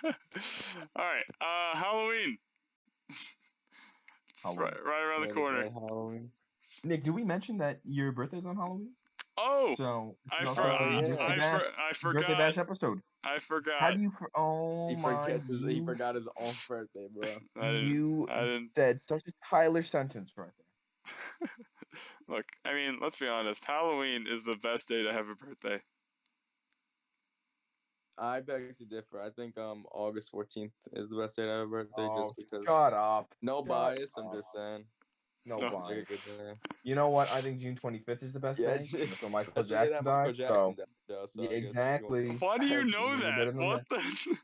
All right. Halloween. It's Halloween. right around the corner. Halloween. Nick, did we mention that your birthday's on Halloween? Oh, So I birthday bash forgot. episode. I forgot. How do you? Oh He my! he forgot his own birthday, bro. I You didn't. said such a Tyler sentence right there. Look, I mean, let's be honest. Halloween is the best day to have a birthday. I beg to differ. I think August 14th is the best day to have a birthday, just because. Shut up. No bias. I'm just saying. No No. It's like a bias. good day. You know what? I think June 25th is the best day. That's when Michael That's the day Jackson that Michael died. Jackson So died, so yeah, I guess exactly. Why do you That's know even that? better than What that. the?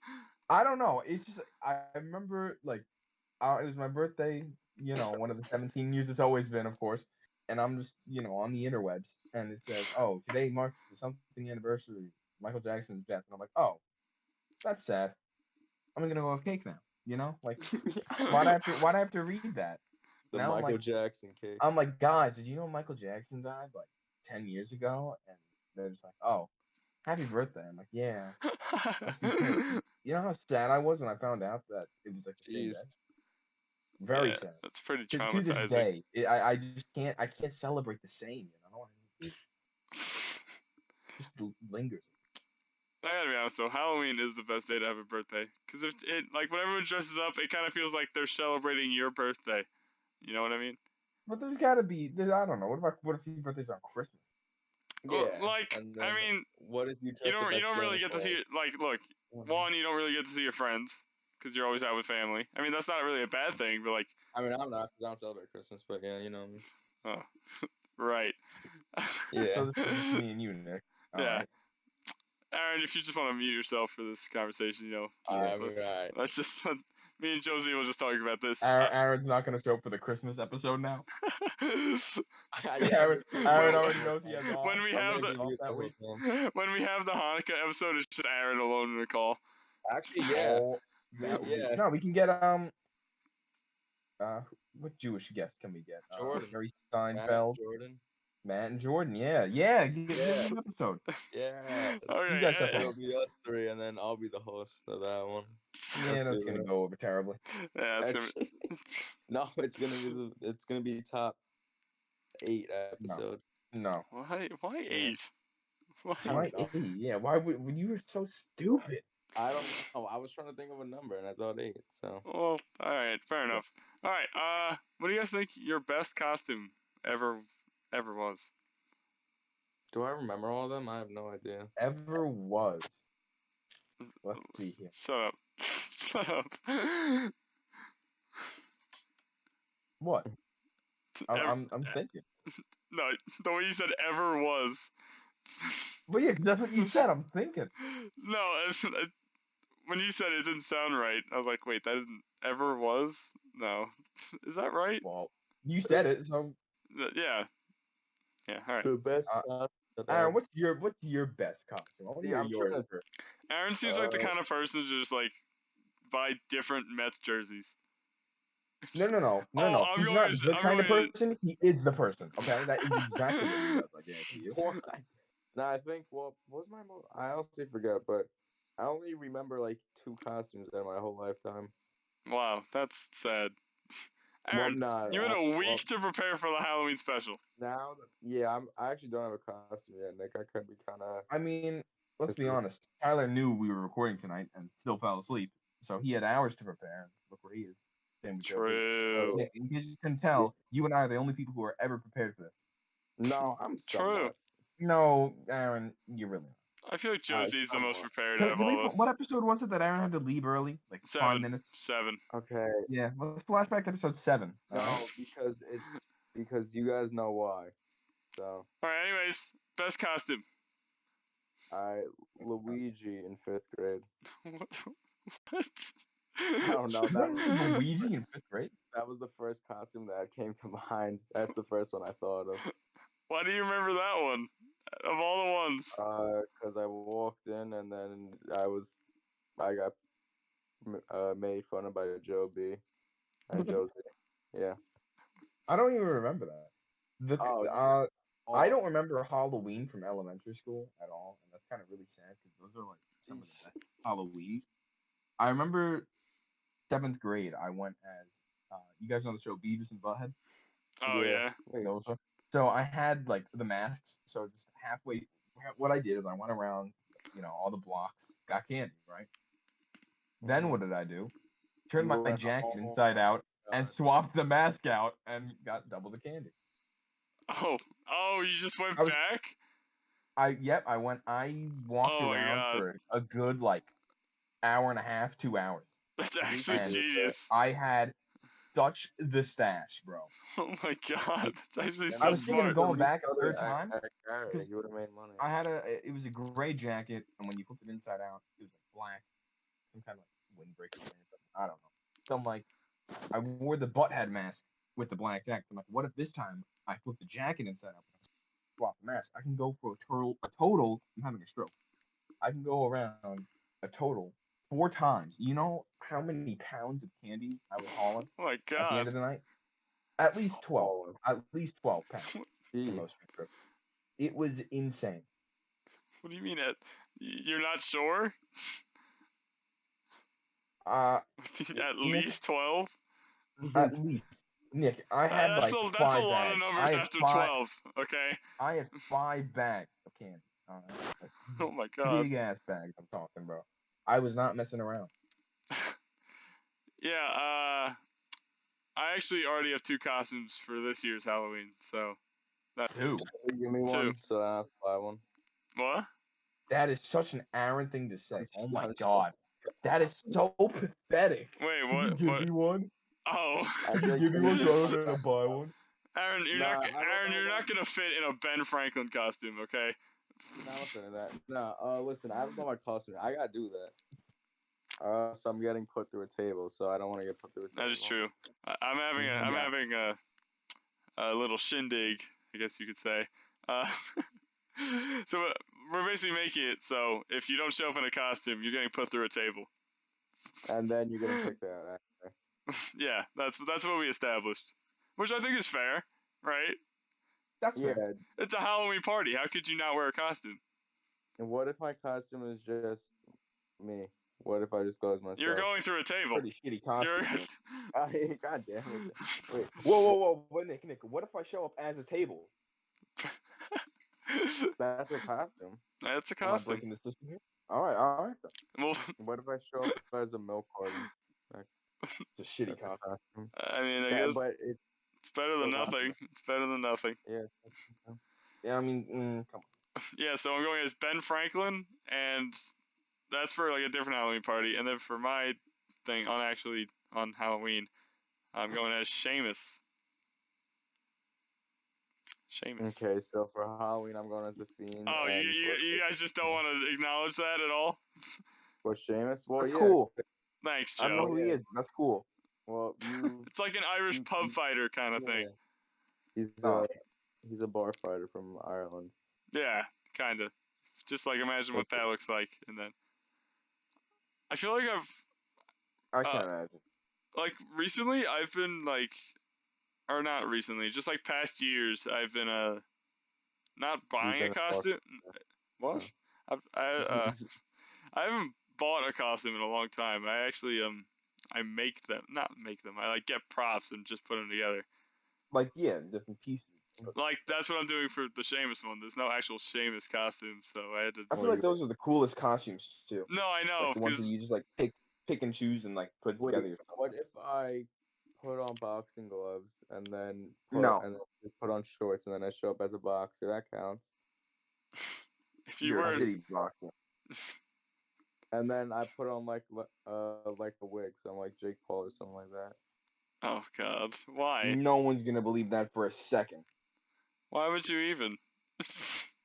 I don't know. It's just I remember like it was my birthday. You know, one of the 17 years it's always been, of course. And I'm just on the interwebs, and it says, "Oh, today marks the something anniversary of Michael Jackson's death." And I'm like, "Oh, that's sad. I'm gonna go have cake now." Like why'd I have to read that? the Now Michael Jackson cake. I'm like, guys, did you know Michael Jackson died like 10 years ago? And they're just like, oh, happy birthday. I'm like, yeah. That's the thing. You know how sad I was when I found out that it was like the same Jeez. day? Very Yeah, sad. that's pretty To this traumatizing. day, I just can't celebrate the same. It just lingers. I gotta be honest though, Halloween is the best day to have a birthday. Cause if it when everyone dresses up, it kind of feels like they're celebrating your birthday. You know what I mean? But there's got to be. I don't know. What if your birthday's on Christmas? Yeah. Well, And then I mean, what if you you dress up don't as really Santa get to see Claus? look, one, you don't really get to see your friends because you're always out with family. I mean, that's not really a bad thing, but I mean, I'm not because I don't celebrate Christmas, but yeah, you know. oh, right. Yeah. So this is just me and you, Nick. All Yeah. right. Aaron, if you just want to mute yourself for this conversation, Right. let's just me and Josie will just talk about this. Aaron's not going to show up for the Christmas episode now. Yeah, Aaron already knows he has off. When we have when we have the Hanukkah episode, it's just Aaron alone in the call. Actually, yeah. Yeah. No, we can get what Jewish guest can we get? Jordan. Jerry Seinfeld. Matt and Jordan. Yeah. Give an episode. Yeah. Okay. You guys have It'll be us three, and then I'll be the host of that one. Yeah, that's gonna go over terribly. Yeah, no, it's gonna be top 8 episode. No. Why 8? Why 8? Yeah. Why would you were so stupid? I don't know. I was trying to think of a number, and I thought 8. So. Well, all right, fair enough. All right. What do you guys think your best costume ever was? Do I remember all of them? I have no idea. Ever was. Let's see here. Shut up. Shut up. What? I'm thinking. No, the way you said ever was. Well, yeah, that's what you said. I'm thinking. No, when you said it didn't sound right, I was like, wait, that didn't ever was? No. Is that right? Well, you said it, so. Yeah. Yeah, all right. The best Aaron, what's your best costume? Aaron seems like the kind of person to just buy different Mets jerseys. No. He's not the kind of person. He is the person. Okay, that is exactly what he does. I guarantee you. No, I think what was my I honestly forget, but I only remember 2 costumes in my whole lifetime. Wow, that's sad. Aaron, you had a week to prepare for the Halloween special. Now, yeah, I actually don't have a costume yet, Nick. I could be kind of. I mean, let's be honest. Tyler knew we were recording tonight and still fell asleep, so he had hours to prepare. Look where he is. True. In case you couldn't tell, you and I are the only people who are ever prepared for this. No, I'm true. No, Aaron, you're really not. I feel like Josie's the most prepared of all of us. What episode was it that Aaron had to leave early? 5 minutes? 7. Okay. Yeah, let's flashback to episode 7. No, because you guys know why. So. All right. Anyways, best costume. Luigi in 5th grade. What? I don't know. That was Luigi in 5th grade? That was the first costume that came to mind. That's the first one I thought of. Why do you remember that one? Of all the ones? Because I walked in and then I got made fun of by Joe B. And Josie. Yeah. I don't even remember that. I don't remember Halloween from elementary school at all, and that's kind of really sad because those are some of the best Halloweens. I remember 7th grade. I went as you guys know the show Beavis and Butthead. Oh yeah. Wait, Those are- So I had like the masks. So just halfway, what I did is I went around, all the blocks, got candy, right? Then what did I do? Turned You my went jacket all inside out and God. swapped the mask out and got double the candy. Oh, you just went I was, back? I went. I walked Oh my around god. for a good like hour and a half, 2 hours, That's At least actually you and did that. genius. I had such the stash, bro. Oh my god. That's actually That I so was means thinking of smart. you going at least back a got it third time at because you would have made money. I had it was a gray jacket, and when you flipped it inside out, it was like black, some kind of like windbreaker thing or something. I don't know. So I'm like, I wore the butthead mask with the black jacket. So I'm like, what if this time I flip the jacket inside out, swap the mask? I can go for a total. I'm having a stroke. I can go around a total 4 times. You know how many pounds of candy I was hauling Oh my at the end god. of the night? At least 12. Hauling. At least 12 pounds for Jeez. most of the trip. It was insane. What do you mean you're not sure? Uh, At Nick, least 12? at least Nick, I had That's like that's a five lot of bags. numbers after 12, okay? I had 5 bags of candy. Like, Oh my god. big ass bags. I'm talking, bro. I was not messing around. Yeah, I actually already have 2 costumes for this year's Halloween, so that's Dude, Give me 2. one, so I have to buy one. What? that is such an Aaron thing to say. Oh my I'm god, that is so pathetic. Wait, Could you give what? me one? Oh. I Could you said give me give one me so I'm one. gonna buy one? Aaron, you're Nah, not I don't Aaron, know you're not about. going to fit in a Ben Franklin costume, okay? Nah, I'm not saying that. Nah, listen, I haven't got my costume. I gotta do that. So I'm getting put through a table, so I don't want to get put through a table. That is true. I'm having a little shindig, I guess you could say. Uh, so we're basically making it so if you don't show up in a costume, you're getting put through a table. And then you're getting kicked out. Yeah, that's what we established, which I think is fair, right? That's Yeah. fair. It's a Halloween party. How could you not wear a costume? And what if my costume is just me? What if I just go as myself? You're going through a table. Pretty shitty costume. You're God damn it. Wait. Whoa, Nick. What if I show up as a table? That's a costume. That's a Am I costume. breaking the system here? All right. Well, What if I show up as a milk carton? It's a shitty That's a costume. costume. I mean, I Yeah, guess but it's it's better than still nothing. costume. It's better than nothing. Yeah. Yeah, I mean, come on. Yeah, so I'm going as Ben Franklin, and that's for like a different Halloween party. And then for my thing on Halloween, I'm going as Seamus. Seamus. Okay, so for Halloween, I'm going as the Fiend. Oh, and you guys just don't want to acknowledge that at all? for Seamus? Well, That's yeah. cool. Thanks, I don't know Joe. who he is. That's cool. Well, you. It's like an Irish pub fighter kind of thing. Yeah. He's a bar fighter from Ireland. Yeah, kind of. Just like imagine what that looks like, and then I feel like I can't imagine. like recently I've been like, or not recently, just like past years I've been not buying a costume. What? I haven't bought a costume in a long time. I actually I make them, not make them. I like get props and just put them together. Like, yeah, different pieces. Like that's what I'm doing for the Seamus one. There's no actual Seamus costume, so I had to. I feel like those are the coolest costumes too. No, I know, Like the ones because that you just like pick and choose and like put Wait, together yourself. what if I put on boxing gloves and then No. just put on shorts and then I show up as a boxer? That counts. if you You're a were shitty boxer. And then I put on like a wig, so I'm like Jake Paul or something like that. oh god, why? No one's gonna believe that for a second. Why would you even?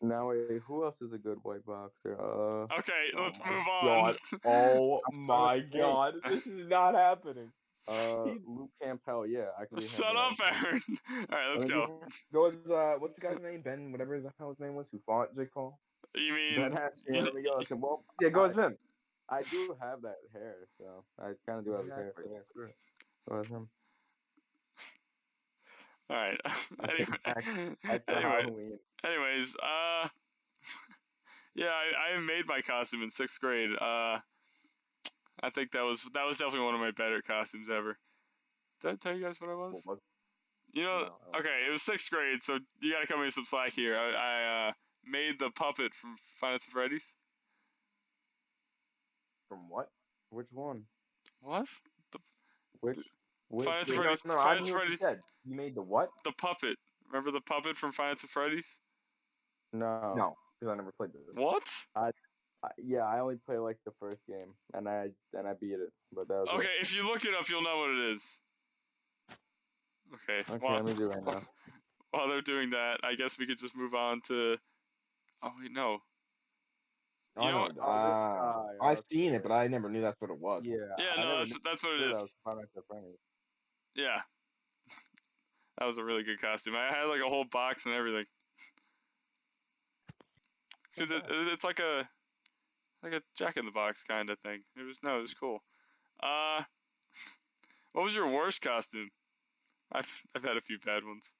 Now wait, who else is a good white boxer? Okay, let's my move on. God. Oh I'm my trying to god, this is not happening. Luke Campbell. Yeah, I can be him. Shut up, Aaron. All right, let's go. Go as what's the guy's name? Ben, whatever the hell his name was, who fought Jake Paul. You mean? Ben Askren. There we go. So, well, Yeah, go as him. I do have that hair, so I kind of do have his hair. So yeah, screw it. Go as him. All right. Back to Halloween. Anyways, yeah, I made my costume in 6th grade. I think that was definitely one of my better costumes ever. Did I tell you guys what I was? What was You know, No, I don't okay, it was 6th grade, so you gotta cut me some slack here. I made the puppet from Five Nights at Freddy's. From what? Which one? What? Which? Five Nights at Wait, Freddy's. no, Five I Nights didn't at hear what you Freddy's. said. You made the what? The puppet. Remember the puppet from Five Nights at Freddy's? No. No, because I never played this. What? Yeah, I only played like the first game, and I beat it, but that was Okay, if you look it up, you'll know what it is. Okay. it. Okay, let me do it right now. While they're doing that, I guess we could just move on to. Oh wait, no. I You know know. what? Oh, this guy. I've seen Okay. it, but I never knew that's what it was. Yeah, Yeah, I no, never that's what it knew that is. was Five Nights at Freddy's. Yeah, that was a really good costume. I had like a whole box and everything. Because it's like a Jack in the Box kind of thing. It was cool. What was your worst costume? I've had a few bad ones.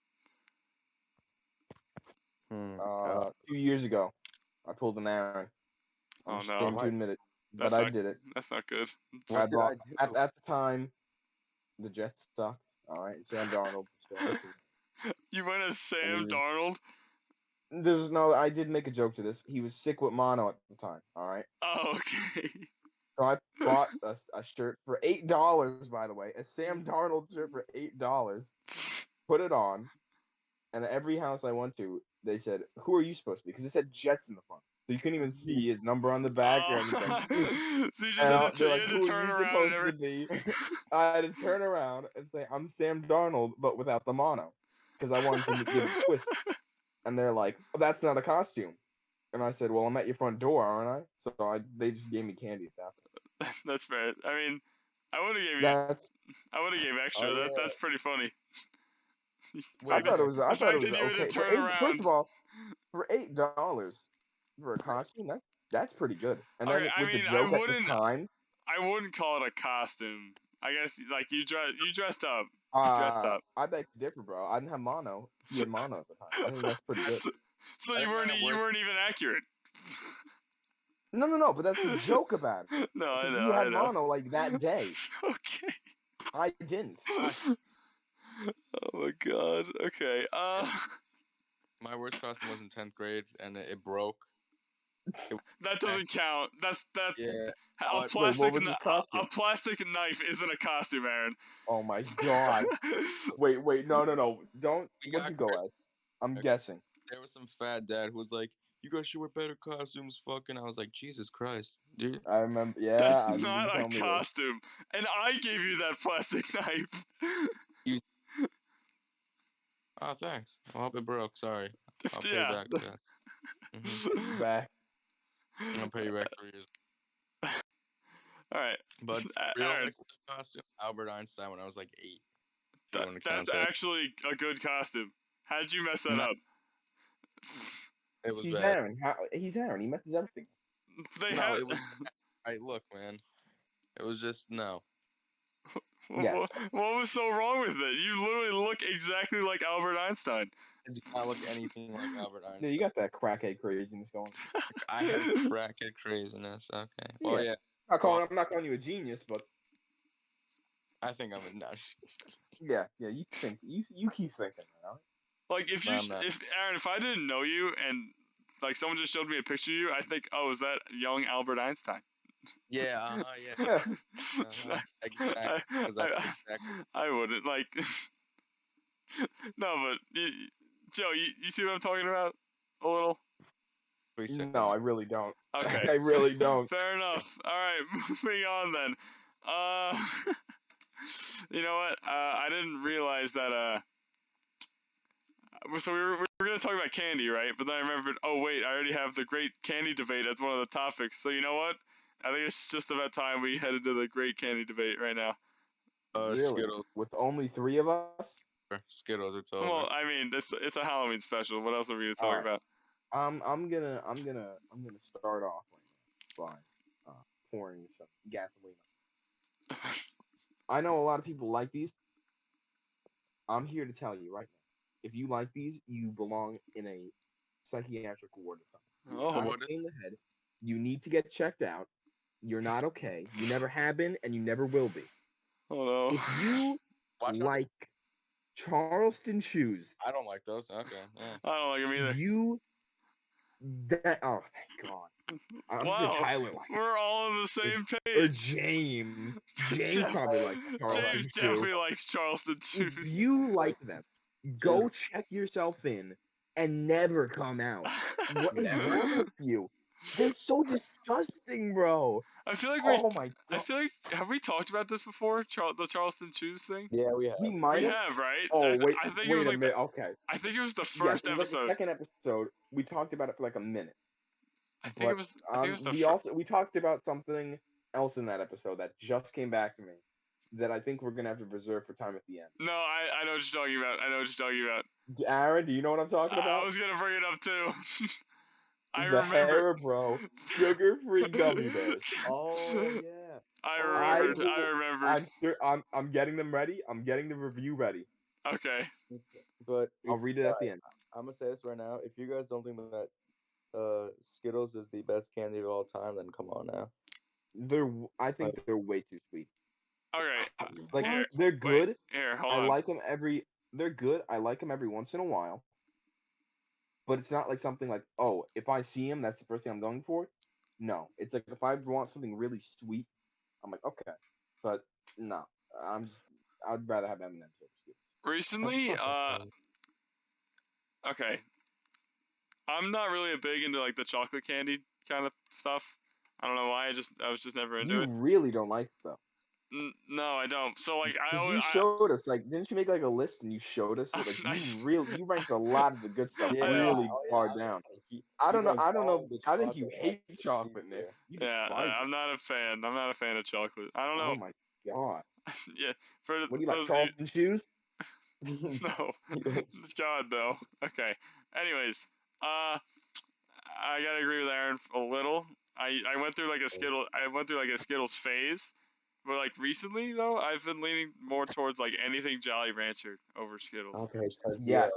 2 years ago, I pulled an Aaron. I'm Oh ashamed to What? admit it, but That's I not did it. that's not good. What did I do? At the time, the Jets sucked. All right, Sam Darnold. You went as Sam And he was- Darnold. There's no. I did make a joke to this. He was sick with mono at the time. All right, Oh, okay. so I bought a shirt for $8. By the way, a Sam Darnold shirt for $8. Put it on, and at every house I went to, they said, "Who are you supposed to be?" Because it said Jets in the front, so you couldn't even see his number on the back or anything. So you just And had to, they're you like, had "Who to are turn you around and supposed to be?" I had to turn around and say, "I'm Sam Darnold, but without the mono," because I wanted to give a twist. And they're like, "Oh, that's not a costume." And I said, "Well, I'm at your front door, aren't I?" So they just gave me candy at that point. That's fair. I mean, I would have gave That's extra. Oh, yeah. That's pretty funny. I Like, thought it was the I thought fact it was that you had okay to for turn eight. First around. of all, for $8 for a costume, that's pretty good. And Okay, then I with the mean, joke at the time, I wouldn't call it a costume. I guess like you dressed up. Dressed up. I beg to differ, bro. I didn't have mono. He had mono at the time. I think that's pretty good. So I you think weren't my you worst- weren't even accurate. No, but that's the joke about it. No, I Because know. he I had know. mono like that day. Okay. I didn't. Oh my god. Okay. My worst costume was in 10th grade, and it broke. That doesn't count. That's that. Yeah. A But- plastic Wait, what was his costume? a plastic knife isn't a costume, Aaron. Oh my god. Wait, no. Don't. We What'd got you go as? I'm guessing. There was some fat dad who was like, "You guys should wear better costumes." Fucking, I was like, Jesus Christ, dude. I remember. Yeah, That's I remember not you a telling me this. costume. And I gave you that plastic knife. Oh, thanks. I hope it broke. Sorry. I'll pay Yeah. back. Back. I'll pay you back 3 years. All right. But real Aaron, like first costume, Albert Einstein when I was like 8. If you want to that's count that. actually a good costume. How'd you mess that No. up? It was He's bad. Aaron. He's Aaron. He messes everything. They No, had. it was. Right, look, man. It was just no. Yes. What was so wrong with it? You literally look exactly like Albert Einstein. I do not look anything like Albert Yeah, Einstein. you got that crackhead craziness going. I have crackhead craziness. Okay. Well, yeah. I'm not calling you a genius, but I think I'm a nut. yeah. You think you keep thinking, man. Like if No, I'm not. if Aaron, if I didn't know you and like someone just showed me a picture of you, I think, oh, is that young Albert Einstein? Yeah. Yeah. I, Exactly. I wouldn't like. No, but Joe, you see what I'm talking about? A little. No, I really don't. Okay. I really don't. Fair enough. All right, moving on then. You know what? I didn't realize that. So we were gonna talk about candy, right? But then I remembered. Oh wait, I already have the great candy debate as one of the topics. So you know what? I think it's just about time we head into the great candy debate right now. Really? Skittles. With only 3 of us? Skittles. It's over. Well, I mean, it's a Halloween special. What else are we gonna talk Alright. about? I'm gonna start off by pouring some gasoline. I know a lot of people like these. I'm here to tell you right now. If you like these, you belong in a psychiatric ward or something. Oh. You're in the head. You need to get checked out. You're not okay. You never have been, and you never will be. Oh no. If you Watch out. like Charleston shoes, I don't like those. Okay. Yeah. I don't like him either. oh thank God. I'm sure Wow, Tyler likes we're all on the same or page. James. James Def- probably likes Charleston James shoe. definitely likes Charleston If shoes. you like them, go check yourself in and never come out. What is wrong with you? They're so disgusting, bro. I feel like Oh my I God. feel like have we talked about this before? The Charleston shoes thing. Yeah, we have. We might We have. have, right? Oh wait, I think it wait was a like minute. Okay. I think it was the Yes, first it was like episode. the second episode. We talked about it for like a minute. I think it But was. I think it was the we first. we talked about something else in that episode that just came back to me that I think we're gonna have to reserve for time at the end. No, I know what you're talking about. I know what you're talking about. Aaron, do you know what I'm talking about? I was gonna bring it up too. I the remember. Haribo Sugar Free Gummy Bears. Oh yeah. I Oh, remembered. I remembered. I'm getting them ready. I'm getting the review ready. Okay. But I'll read it at the end. I'm gonna say this right now. If you guys don't think that Skittles is the best candy of all time, then come on now. I think they're way too sweet. Okay. Like Here, they're good. Wait, here, hold I on. like them They're good. I like them every once in a while. But it's not like something like, oh, if I see them, that's the first thing I'm going for. No, it's like if I want something really sweet, I'm like, okay. But no, I'd rather have M&M's over Skittles. Recently, okay. I'm not really a big into like the chocolate candy kind of stuff. I don't know why. I was just never into You it. really don't like it though. No, I don't. So like You showed us, like, didn't you make like a list and you showed us like you ranked a lot of the good stuff really far down. I don't know. I think you hate chocolate, Nick. Yeah, I'm not a fan. I'm not a fan of chocolate. I don't know. Oh my God. Yeah. What do you like, Charleston shoes? No. God no. Okay. Anyways, I gotta agree with Aaron a little. I went through like a Skittles phase. But like recently though, I've been leaning more towards like anything Jolly Rancher over Skittles. Okay. Yeah.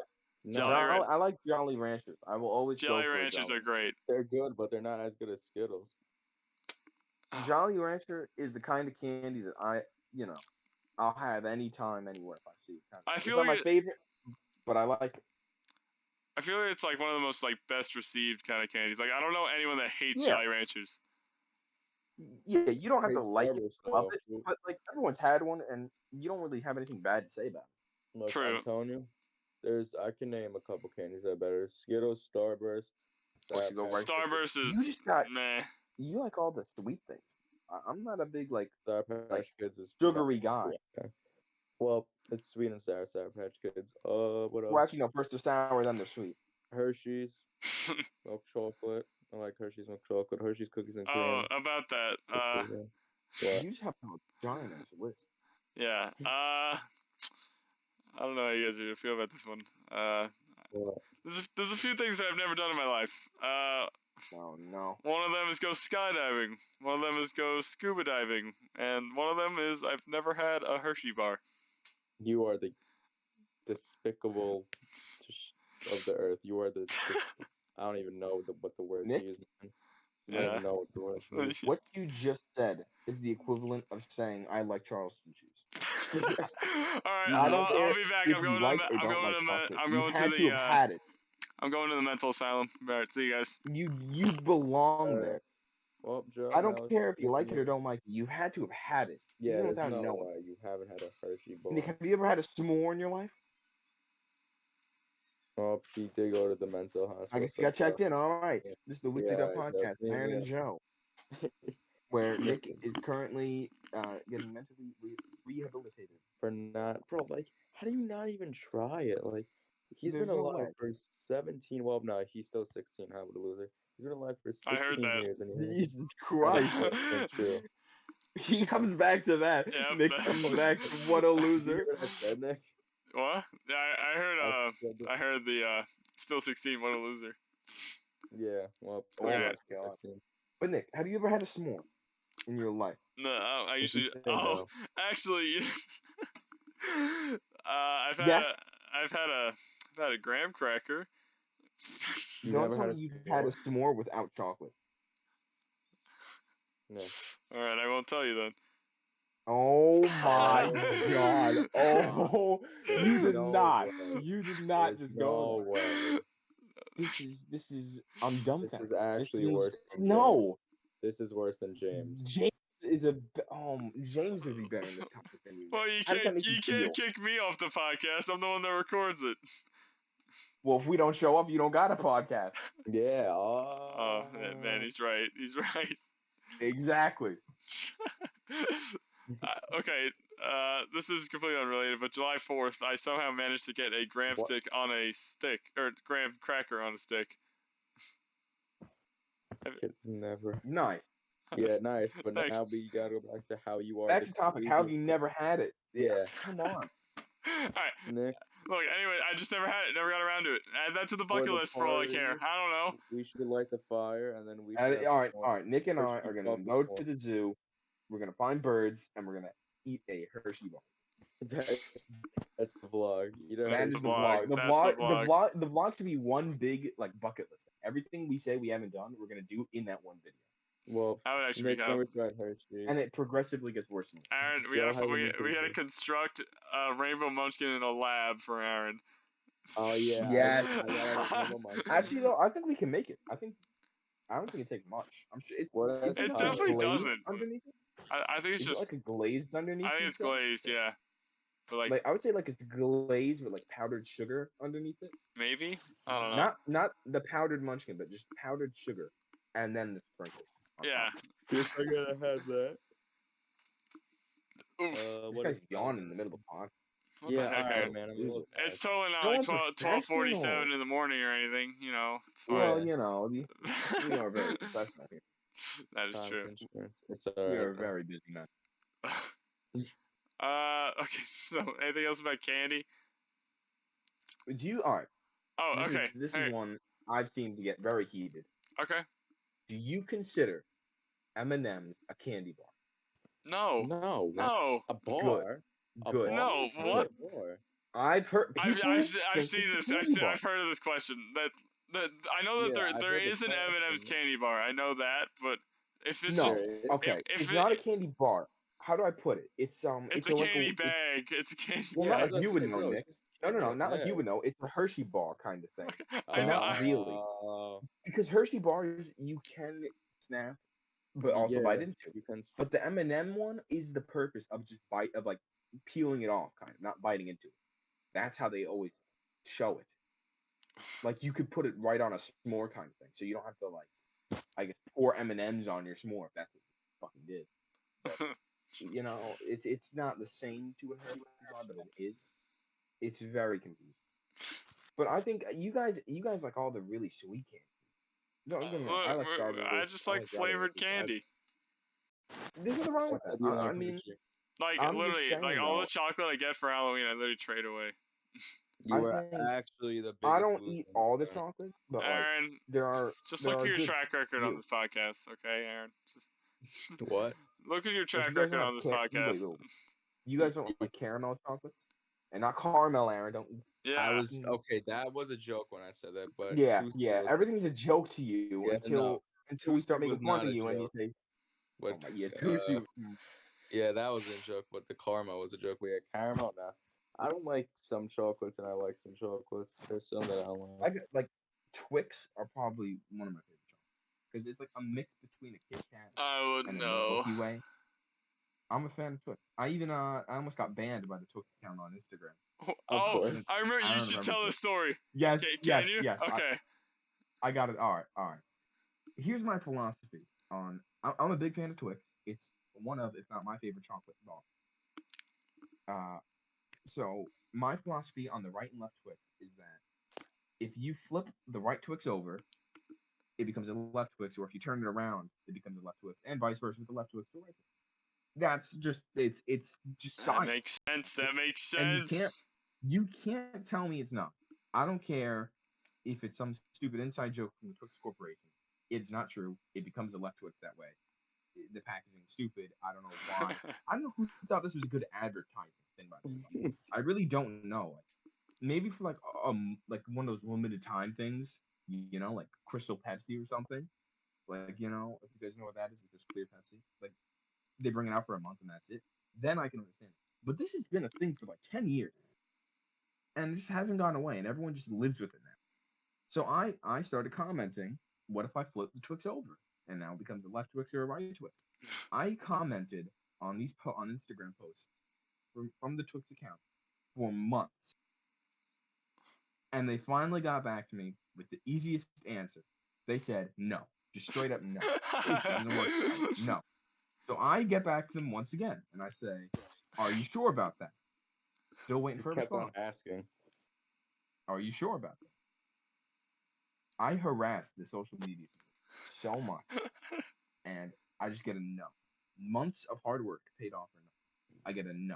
No, I like Jolly Ranchers. I will always Jolly go for Ranchers are great. They're good, but they're not as good as Skittles. Jolly Rancher is the kind of candy that I'll have anytime, anywhere if I see it. It's not my favorite, but I like it. I feel like it's like one of the most like best received kind of candies. Like I don't know anyone that hates Jolly Ranchers. Yeah, you don't have to like it, love it, but like everyone's had one, and you don't really have anything bad to say about it. Look, True. I'm telling you, I can name a couple candies that are better. Skittles, Starburst. Starburst is You just got meh. You like all the sweet things. I'm not a big like Sour Patch Kids is sugary guy. Okay. Well, it's sweet and sour Sour Patch Kids. What else? Well, actually, no. First they're sour, then they're sweet. Hershey's milk chocolate. I like Hershey's milk chocolate. Hershey's cookies and cream. Oh, about that. You just have a giant ass list. Yeah. I don't know how you guys are gonna feel about this one. There's a few things that I've never done in my life. Oh no. One of them is go skydiving. One of them is go scuba diving, and one of them is I've never had a Hershey bar. You are the despicable of the earth. You are the. I don't even know what the word to use, man. I don't even know what the word to use. What you just said is the equivalent of saying I like Charleston shoes. All right, I'll be back. I'm going to the mental asylum. All right, see you guys. You belong there. Well, Joe, I don't care if you like it or don't like it. You had to have had it. Yeah, even without knowing. You haven't had a Hershey bar. Nick, have you ever had a s'more in your life? Oh, she did go to the mental hospital. I guess you got checked in. All right. Yeah. This is the Weekly Dub Podcast, Aaron and Joe, where Nick is currently getting mentally rehabilitated. For not, bro, like, how do you not even try it? Like, he's been alive for 17. Well, no, he's still 16. How would a loser? He's been alive for 16 years. And Jesus Christ. True. He comes back to that. Yep. Nick comes back to what a loser. Nick? What? Yeah, I heard the still 16, what a loser. Yeah, well, God. But Nick, have you ever had a s'more in your life? No, I usually. No. Actually, I've had a graham cracker. Don't tell me you've had a s'more without chocolate. Yeah. All right, I won't tell you then. Oh my god! Oh, you did No not. way. You did not There's just no go way. there. This is. I'm This dumbfounded. is actually This worse is than James. no. This is worse than James. James is a. James would be better in this topic than you. Well, Man. How does that make you feel? kick me off the podcast. I'm the one that records it. Well, if we don't show up, you don't got a podcast. Yeah. Oh man, he's right. He's right. Exactly. Okay, this is completely unrelated, but July 4th, I somehow managed to get a graham What? stick on a stick, or graham cracker on a stick. It's never. Nice. Yeah, nice. But Thanks. now we gotta go back to how you are. Back to topic. How have you never had it? Yeah. Come on. Alright, Nick, look, anyway, I just never had it, never got around to it. Add that to the For bucket the list for all I care. party. I don't know. we should light the fire and then we should have All right, some all right. Nick and I Hershey are gonna Buckets go one. to the zoo. We're gonna find birds and we're gonna eat a Hershey bar. That's the vlog. You don't That have is to the vlog. vlog. The That's vlog. the The vlog. vlog. The vlog should be one big like bucket list. Everything we say we haven't done, we're gonna do in that one video. Well, That would actually Nick's be never tried Hershey's. And it progressively gets worse and worse. Aaron, we Joe had hasn't we had to eaten. construct a rainbow munchkin in a lab for Aaron. Oh yeah. Yes. I got Rainbow Monkey. Actually, no. I think we can make it. I don't think it takes much. I'm sure it's. What Isn't It it definitely like glazed doesn't. underneath it? I think it's Is it just. like a glazed underneath? I think you it's said? glazed, yeah. But like I would say like it's glazed with like powdered sugar underneath it. maybe I don't know. Not the powdered munchkin, but just powdered sugar, and then the sprinkles. on Yeah. top. Yes, I gotta have that. Oof. This guy's yawning in the middle of the pod. What Yeah, the heck? alright, man. I'm a Jesus. little It's tired. totally not So like 12:47 in the morning or anything. You know. It's fine. Well, you know, we are very professional here. That is Time true. constraints. It's We are alright. very busy men. Okay. So anything else about candy? Do you? All right. Oh, This okay. Is, this Hey, is one I've seen to get very heated. okay. Do you consider M&M's a candy bar? No. No. No. A bar. A Good. bar? No, How's what? a bar? I've heard. I've people I've think seen it's this. a candy bar. I've heard of this question. That I know that Yeah, I've there heard the is an M&M's question. candy bar. I know that, but if it's No. just Okay. if It's it- not a candy bar. How do I put it? it's a like candy bag. It's a candy. Well, Yeah, not I was like you about would to say, know, bro, Nick. it's just No, candy in a not like you bag. would know. It's a Hershey bar kind of thing. I know. Not really. Because Hershey bars you can snap, but also bite into. You can. But the M&M one is the purpose of just like peeling it off, kind of, not biting into it. That's how they always show it. Like you could put it right on a s'more kind of thing, so you don't have to like, I guess, pour M&Ms on your s'more if that's what you fucking did. But, you know, it's not the same to a Hershey bar, but it is. It's very confusing. But I think you guys like all the really sweet candy. No, don't get me wrong. I like Starburst. I just like flavored candy. There's nothing wrong with that. I mean, Like I'm just literally, saying, like all though. the chocolate I get for Halloween, I literally trade away. You I are think- actually the biggest. I don't loser eat in the all the world. chocolate, but like Aaron, there are. just there look at are your good track record on few. this podcast, okay, Aaron? Just What? look at your If track you guys record don't on like this podcast. wait. You guys don't like caramel chocolates, and not caramel, Aaron. Don't. Yeah. I was okay. That was a joke when I said that, but Yeah, Tootsie yeah. was- Everything's a joke to you Yeah, until no. we start Tootsie making was fun not of a you and you joke. say, But, "Oh my, yeah, Tootsie." yeah, that was a joke, but the caramel was a joke. We had caramel now. I don't like some chocolates, and I like some chocolates. There's some that I don't I like. get, like Twix are probably one of my favorite chocolates because it's like a mix between a Kit Kat I would and a know. Milky Way. I'm a fan of Twix. I even I almost got banned by the Twix account on Instagram. Oh, course. I remember. I You don't should remember tell the Twix. story. Yes, Can you? yes. Okay. I got it. All right. Here's my philosophy on. I'm a big fan of Twix. It's one of, if not my favorite chocolate bar. So my philosophy on the right and left Twix is that if you flip the right Twix over, it becomes a left Twix, or if you turn it around, it becomes a left Twix, and vice versa with the left Twix to the right Twix. That's just it's just That science. makes sense. That makes And sense. you can't tell me it's not. I don't care if it's some stupid inside joke from the Twix Corporation. It's not true. It becomes a left Twix that way. The packaging is stupid. I don't know why. I don't know who thought this was a good advertising thing by the way. I really don't know. Maybe for like one of those limited time things, you know, like Crystal Pepsi or something. Like, you know, if you guys know what that is, it's just clear Pepsi. Like, they bring it out for a month and that's it. Then I can understand it. But this has been a thing for like 10 years. And it just hasn't gone away, and everyone just lives with it now. So I started commenting, what if I flip the Twix over? And now it becomes a left Twix or a right Twix. I commented on these on Instagram posts from the Twix account for months. And they finally got back to me with the easiest answer. They said no. Just straight up no. It doesn't work that way. No. So I get back to them once again and I say, are you sure about that? Still waiting for a kept on response. asking. Are you sure about that? I harassed the social media so much. And I just get a no. Months of hard work paid off or no. I get a no.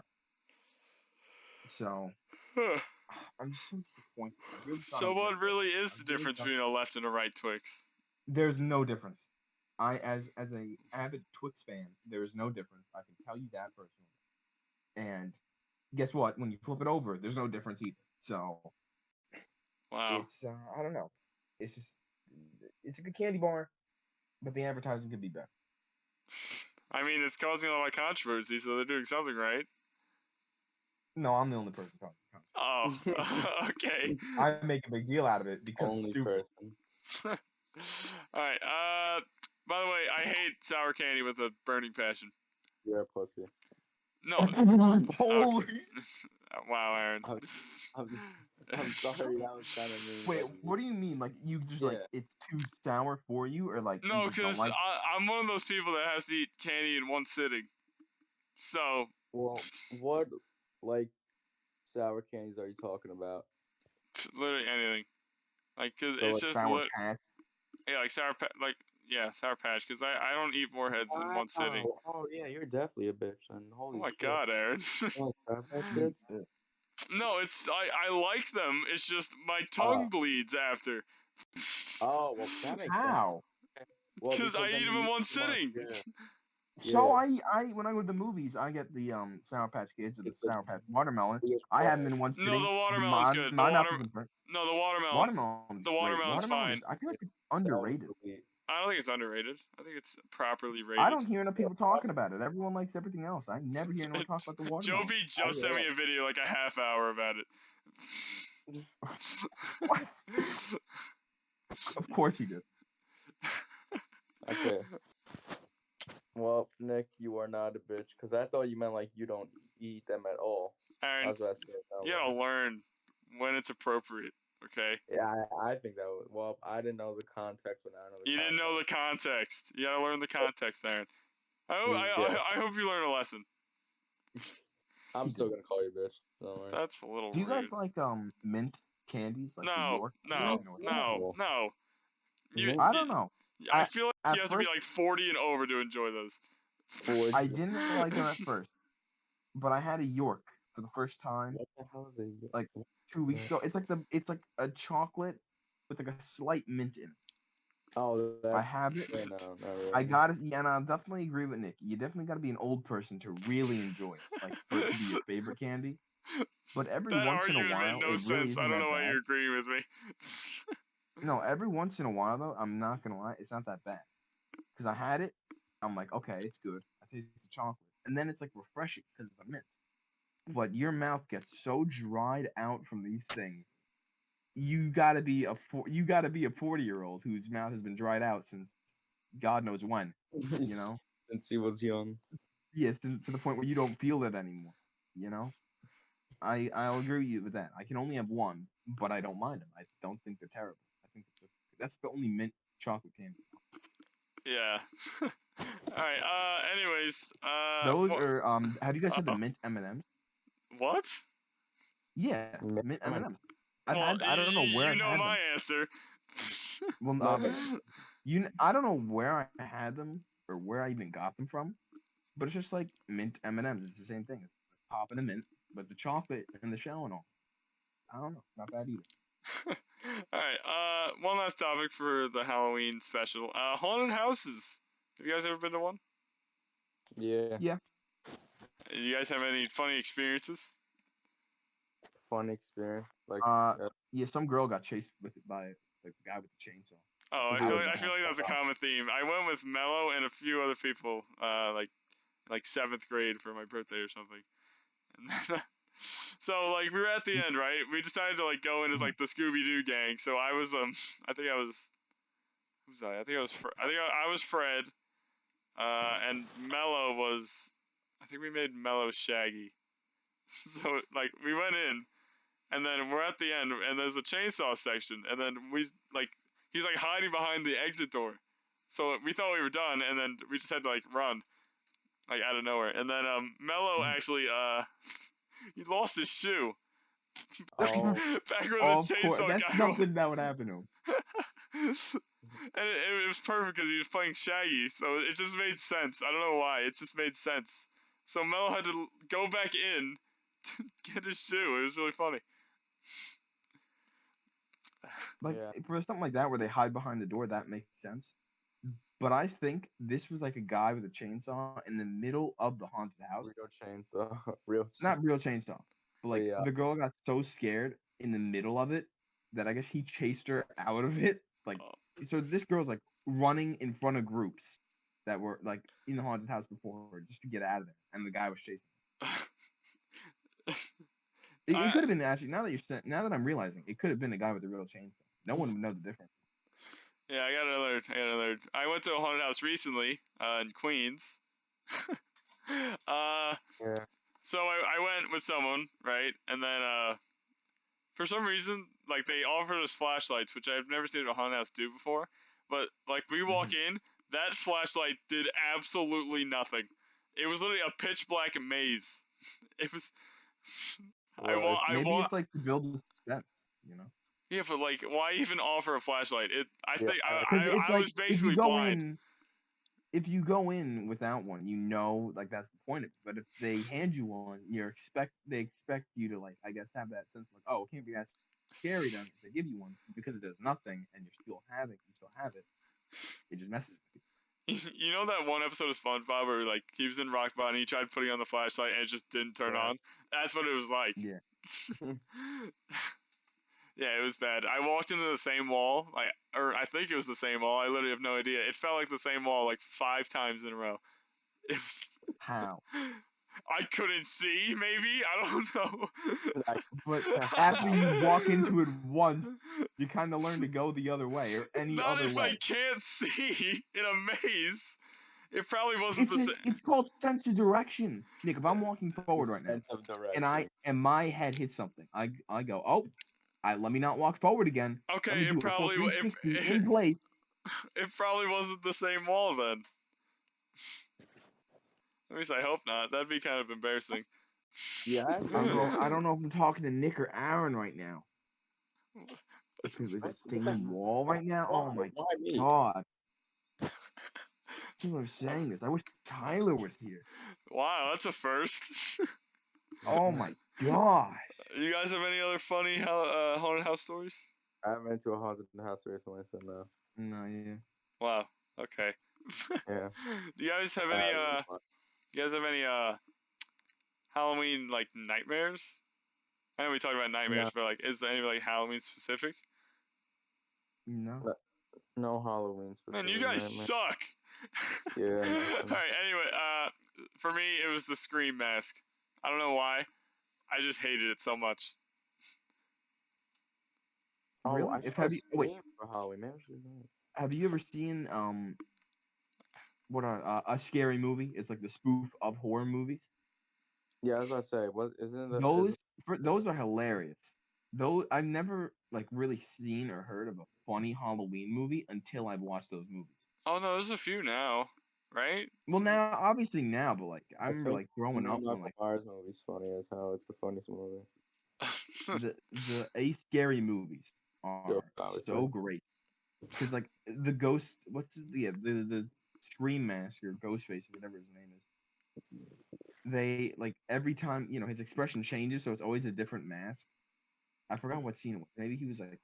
So I'm just so disappointed. I really thought I So was gonna what get really it. is I the really difference thought between a left and a right Twix? there's no difference. I as a avid Twix fan, there is no difference. I can tell you that personally. And guess what? When you flip it over, there's no difference either. So Wow. it's I don't know. It's just it's a good candy bar, but the advertising could be better. I mean, it's causing a lot of controversy, so they're doing something right. No, I'm the only person talking. Oh, okay. I make a big deal out of it because it's Only stupid. person. All right. By the way, I hate sour candy with a burning passion. You're a pussy. No. Holy. Wow, Aaron. I'm sorry, that was kind of mean. Wait, but what do you mean? Like you just like Yeah. it's too sour for you, or like No, you just don't because like? I'm one of those people that has to eat candy in one sitting. So, Well, what like sour candies are you talking about? literally anything. Like, cause So, it's like, just Sour Patch. yeah, like Sour Patch. Cause I don't eat Warheads in one sitting. Wow. Oh yeah, you're definitely a bitch. And Oh holy my shit. God, Aaron. Oh, Sour Patch Kids? No, it's I like them. It's just my tongue bleeds after. Oh well, that makes sense. How? Well, Cause I then eat them you in one eat too much, sitting. Yeah. So Yeah. I when I go to the movies, I get the Sour Patch Kids or the It's the Sour Patch watermelon. biggest I have them flag. in one No, sitting. the watermelon's My good. my mouth isn't burnt. No, the Watermelon's great. watermelon's Watermelon fine. is. I feel like it's That was underrated. sweet. I don't think it's underrated. I think it's properly I rated. don't hear enough Yeah, people talking about it. Everyone likes everything else. I never hear anyone talk about the watermelon. Joby just sent me a video like a half hour about it. What? Of course he did. Okay. Well, Nick, you are not a bitch. Because I thought you meant like you don't eat them at all. Aaron, That's what I said. you gotta learn when it's appropriate, okay? Yeah, I think that was. Well, I didn't know the context, but now I know the You didn't know the context. You gotta learn the context, Aaron. Yes. I hope you learn a lesson. I'm still gonna call you bitch. Don't worry. That's a little Do you guys rude. like mint candies like the No, York? no. I don't know. I feel like you at have to be first, like 40 and over to enjoy those. I didn't like them at first, but I had a York for the first time What the hell is it? like 2 weeks ago. It's like a chocolate with like a slight mint in it. Oh, that's. I have it. Yeah, no, not really. I got it. Yeah, and I definitely agree with Nick. You definitely got to be an old person to really enjoy it, like for it to be your favorite candy. But every That once in a argument while, made no it really sense. I isn't don't that know why bad. you're agreeing with me. No, every once in a while though, I'm not gonna lie, it's not that bad. Because I had it, I'm like, okay, it's good. I taste the chocolate, and then it's like refreshing because of the mint. But your mouth gets so dried out from these things. You gotta be a 40-year-old whose mouth has been dried out since God knows when. You know? Since he was young. Yes, to the point where you don't feel it anymore. You know? I'll agree with you with that. I can only have one, but I don't mind them. I don't think they're terrible. I think that's the only mint chocolate candy. Yeah. All right. Anyways. Those are Have you guys had the mint M&Ms? What? Yeah, mint M&Ms. I Well, don't know where you I've know had my them. answer. Well, No, but I don't know where I had them or where I even got them from, but it's just like mint M&Ms. It's the same thing. It's popping a mint, but the chocolate and the shell and all. I don't know. Not bad either. All right. One last topic for the Halloween special. Haunted houses. Have you guys ever been to one? Yeah. Yeah. Do you guys have any funny experiences? Fun experience. Like. Yeah, some girl got chased by like the guy with the chainsaw. Oh, I feel like that's a common theme. I went with Mello and a few other people, like 7th grade for my birthday or something. And then, so like we were at the end, right? We decided to like go in as like the Scooby Doo gang. So I was I think I was who was I? I think I was I was Fred. And Mello was, I think we made Mello Shaggy. So like we went in, and then we're at the end, and there's a chainsaw section, and then he's like hiding behind the exit door. So we thought we were done, and then we just had to like run, like out of nowhere. And then Mello actually he lost his shoe. Oh. Back when the chainsaw That's guy. something that would happen to him. And it was perfect because he was playing Shaggy, so it just made sense. I don't know why, it just made sense. So Mello had to go back in to get his shoe. It was really funny. Like Yeah. for something like that where they hide behind the door, that makes sense. But I think this was like a guy with a chainsaw in the middle of the haunted house. Real chainsaw. Real. Not real chainsaw, but like Yeah. the girl got so scared in the middle of it that I guess he chased her out of it. Like, so this girl's like running in front of groups that were like in the haunted house before her just to get out of there, and the guy was chasing her. It could have been actually. Now that I'm realizing, it could have been a guy with a real chainsaw. No one would know the difference. Yeah, I got another. I went to a haunted house recently in Queens. Yeah. So I went with someone, right? And then for some reason, like they offered us flashlights, which I've never seen a haunted house do before. But like we walk in, that flashlight did absolutely nothing. It was literally a pitch black maze. It was. Maybe it's like to build the suspense, you know. Yeah, but like, why even offer a flashlight? Because it's I like was basically blind. If you go in without one, you know, like that's the point of it. But if they hand you one, they expect you to like, I guess, have that sense of like, oh, it can't be that scary then if they give you one because it does nothing and you still have it. It just messes with you. You know that one episode of SpongeBob where like he was in Rock Bottom and he tried putting on the flashlight and it just didn't turn on? That's what it was like. Yeah. Yeah, it was bad. I walked into the same wall, or I think it was the same wall. I literally have no idea. It felt like the same wall like 5 times in a row. It was... How? I couldn't see, maybe? I don't know. But after you walk into it once, you kind of learn to go the other way or any Not other if way. I can't see in a maze. It probably wasn't the same. It's called sense of direction, Nick. If I'm walking forward right now, Sense of direction. and my head hits something, I go, oh, let me not walk forward again. Okay, Let me do it a full probably 360 in place. It probably wasn't the same wall then. At least I hope not. That'd be kind of embarrassing. Yeah. I don't know if I'm talking to Nick or Aaron right now. If it was the same wall right now, oh my god. People are saying this. I wish Tyler was here. Wow, that's a first. Oh my gosh. You guys have any other funny haunted house stories? I haven't been to a haunted house recently, so no. No, yeah. Wow. Okay. Yeah. Do you guys have any Halloween like nightmares? I know we talked about nightmares, but like, is there any like Halloween specific? No. No Halloween specific. Man, you guys suck. Yeah. Alright, anyway, for me it was the Scream mask. I don't know why. I just hated it so much. Oh, really? Wait for Halloween. Maybe have you ever seen what a scary movie? It's like the spoof of horror movies. Yeah, as I say, what isn't those are hilarious. Those I've never like really seen or heard of a funny Halloween movie until I've watched those movies. Oh no, there's a few now, right? Well, now obviously now, but like I remember like growing up when like Myers movie's funny as hell. It's the funniest movie. the scary movies are so great because like the ghost, the Scream mask or Ghostface or whatever his name is. They like every time his expression changes, so it's always a different mask. I forgot what scene it was. Maybe he was like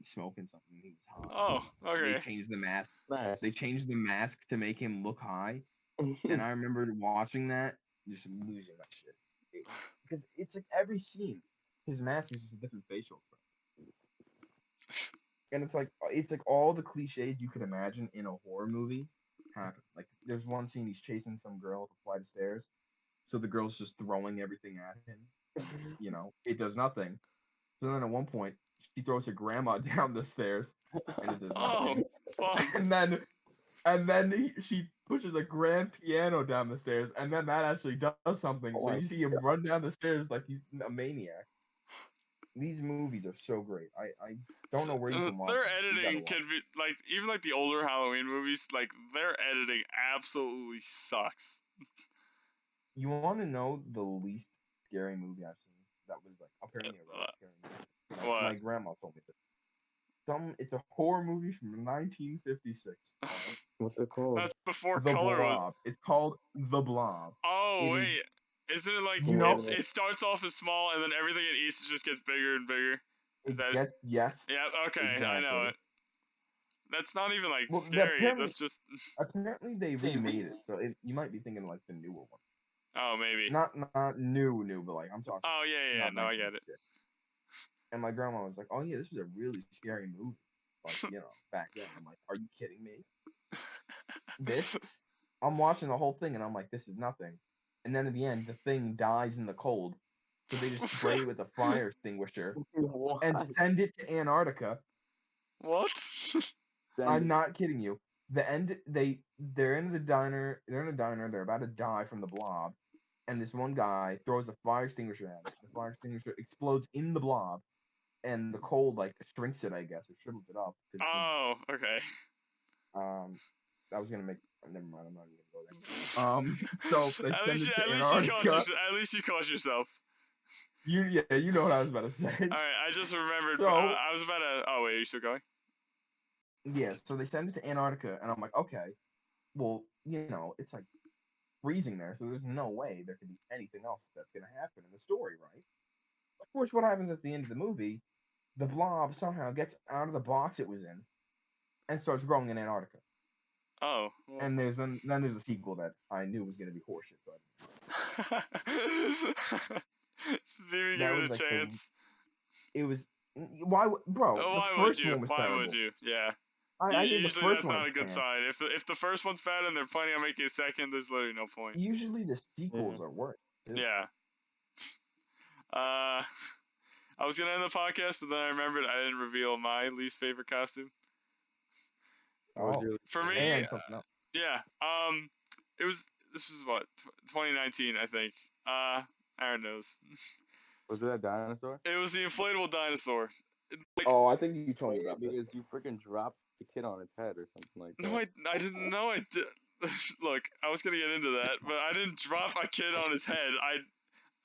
smoking something. He was high. Oh, okay. They changed the mask. Nice. They changed the mask to make him look high, and I remember watching that, just losing my shit because it's like every scene, his mask is just a different facial expression. and it's like all the cliches you could imagine in a horror movie happen. Like there's one scene he's chasing some girl up a flight of stairs, so the girl's just throwing everything at him. You know, it does nothing. So then at one point she throws her grandma down the stairs, and it does Oh, nothing. fun. And then she pushes a grand piano down the stairs, and then that actually does something. So you see him run down the stairs like he's a maniac. These movies are so great. I don't know where you can watch Their them. You gotta editing watch can be like even like the older Halloween movies, like their editing absolutely sucks. You want to know the least scary movie I've seen that was like apparently a really scary movie? What? My grandma told me this. It's a horror movie from 1956. What's it called? That's before The color was. Blob. It's called The Blob. Oh It wait, isn't it like You know- it starts off as small and then everything it eats just gets bigger and bigger? Is that gets yes. Yeah. Okay, I know exactly. it. That's not even like Well, scary. apparently- That's just. Apparently they remade it, so you might be thinking like the newer one. Oh, maybe. Not new, but like I'm talking. Oh yeah. not No, I get it. 1956. And my grandma was like, "Oh yeah, this was a really scary movie." Like back then. I'm like, "Are you kidding me?" This, I'm watching the whole thing and I'm like, "This is nothing." And then at the end, the thing dies in the cold, so they just spray it with a fire extinguisher and send it to Antarctica. What? I'm not kidding you. They're in the diner. They're in a diner. They're about to die from the blob, and this one guy throws a fire extinguisher at it. The fire extinguisher explodes in the blob, and the cold like shrinks it. I guess it shrivels it up. Oh, okay. I was gonna make. Never mind. I'm not even gonna go there. So they at send least, it to at Antarctica. least you caught yourself. You know what I was about to say. All right, I just remembered. So- I was about to. Oh wait, are you still going? Yeah, so they send it to Antarctica, and I'm like, okay, well, it's like freezing there, so there's no way there could be anything else that's gonna happen in the story, right? Of course, what happens at the end of the movie? The blob somehow gets out of the box it was in, and starts growing in Antarctica. Oh. Well. And then there's a sequel that I knew was gonna be horseshit, but Just didn't even That give was it a like chance. it was bro. Oh, why the would first you? one was Why terrible. would you? Yeah. I think the Usually first that's one not was a good terrible. sign. If the first one's bad and they're planning on making a second, there's literally no point. Usually the sequels are worse. Too. Yeah. I was gonna end the podcast, but then I remembered I didn't reveal my least favorite costume. For me, and something else. yeah. This was what 2019, I think. Aaron knows. Was it a dinosaur? It was the inflatable dinosaur. Oh, I think you told me about this. Because you freaking dropped the kid on his head or something like that. No, I didn't know I did. Look, I was gonna get into that, but I didn't drop a kid on his head.